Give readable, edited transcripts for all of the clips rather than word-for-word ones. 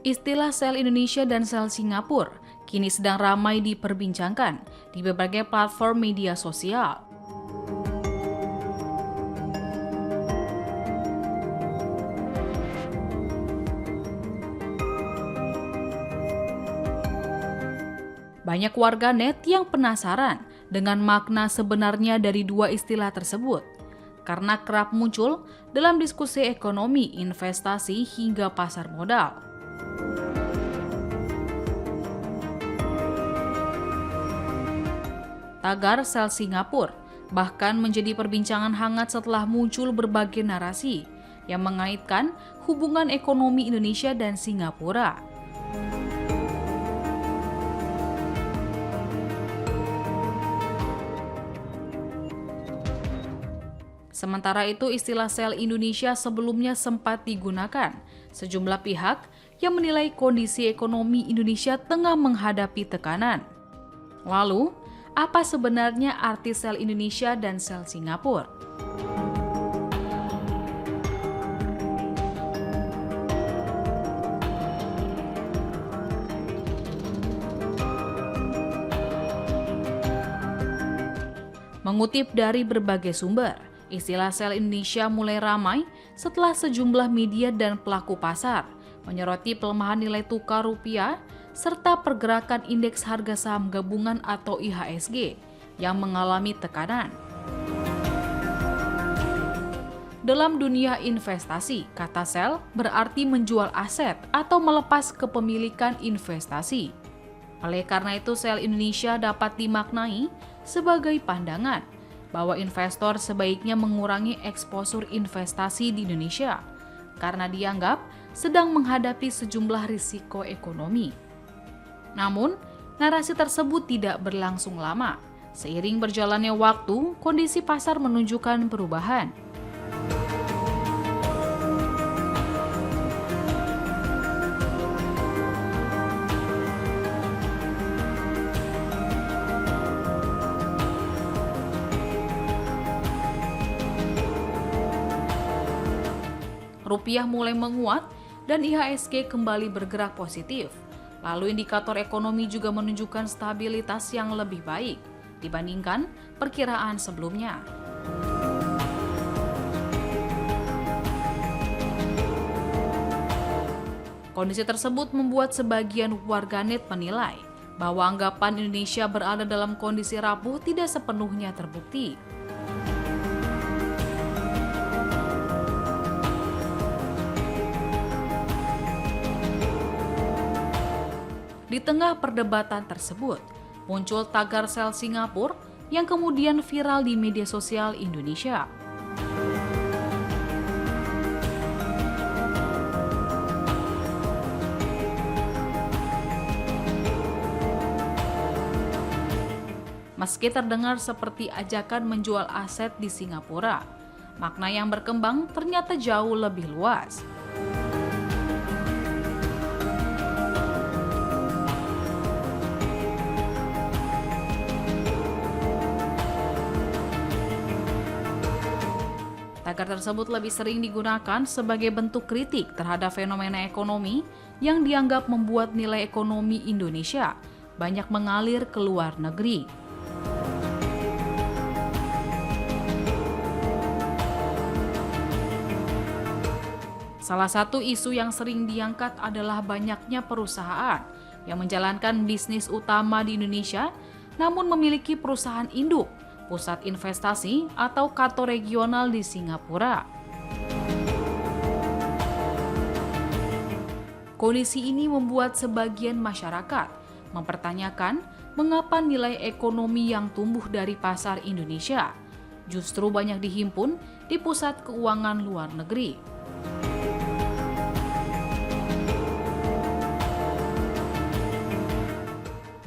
Istilah sel Indonesia dan sel Singapura kini sedang ramai diperbincangkan di berbagai platform media sosial. Banyak warganet yang penasaran dengan makna sebenarnya dari dua istilah tersebut, karena kerap muncul dalam diskusi ekonomi, investasi, hingga pasar modal. Tagar sel Singapura bahkan menjadi perbincangan hangat setelah muncul berbagai narasi yang mengaitkan hubungan ekonomi Indonesia dan Singapura. Sementara itu, istilah sel Indonesia sebelumnya sempat digunakan sejumlah pihak yang menilai kondisi ekonomi Indonesia tengah menghadapi tekanan. Lalu, apa sebenarnya arti sel Indonesia dan sel Singapura? Mengutip dari berbagai sumber, istilah sel Indonesia mulai ramai setelah sejumlah media dan pelaku pasar menyoroti pelemahan nilai tukar rupiah serta pergerakan indeks harga saham gabungan atau IHSG yang mengalami tekanan. Dalam dunia investasi, kata sel berarti menjual aset atau melepas kepemilikan investasi. Oleh karena itu, sel Indonesia dapat dimaknai sebagai pandangan bahwa investor sebaiknya mengurangi eksposur investasi di Indonesia karena dianggap sedang menghadapi sejumlah risiko ekonomi. Namun, narasi tersebut tidak berlangsung lama. Seiring berjalannya waktu, kondisi pasar menunjukkan perubahan. Rupiah mulai menguat dan IHSG kembali bergerak positif. Lalu indikator ekonomi juga menunjukkan stabilitas yang lebih baik dibandingkan perkiraan sebelumnya. Kondisi tersebut membuat sebagian warganet menilai bahwa anggapan Indonesia berada dalam kondisi rapuh tidak sepenuhnya terbukti. Di tengah perdebatan tersebut, muncul tagar sel Singapura yang kemudian viral di media sosial Indonesia. Meski terdengar seperti ajakan menjual aset di Singapura, makna yang berkembang ternyata jauh lebih luas. Tagar tersebut lebih sering digunakan sebagai bentuk kritik terhadap fenomena ekonomi yang dianggap membuat nilai ekonomi Indonesia banyak mengalir ke luar negeri. Salah satu isu yang sering diangkat adalah banyaknya perusahaan yang menjalankan bisnis utama di Indonesia namun memiliki perusahaan induk, pusat investasi, atau kantor regional di Singapura. Kondisi ini membuat sebagian masyarakat mempertanyakan mengapa nilai ekonomi yang tumbuh dari pasar Indonesia justru banyak dihimpun di pusat keuangan luar negeri.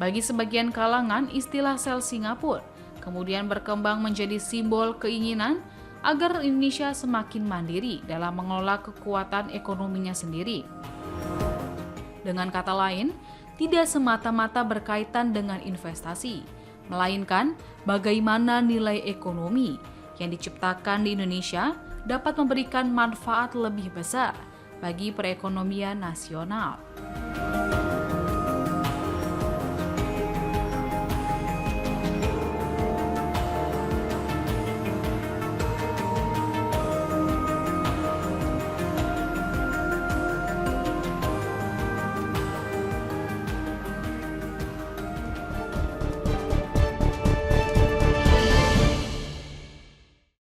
Bagi sebagian kalangan, istilah sel Singapura kemudian berkembang menjadi simbol keinginan agar Indonesia semakin mandiri dalam mengelola kekuatan ekonominya sendiri. Dengan kata lain, tidak semata-mata berkaitan dengan investasi, melainkan bagaimana nilai ekonomi yang diciptakan di Indonesia dapat memberikan manfaat lebih besar bagi perekonomian nasional.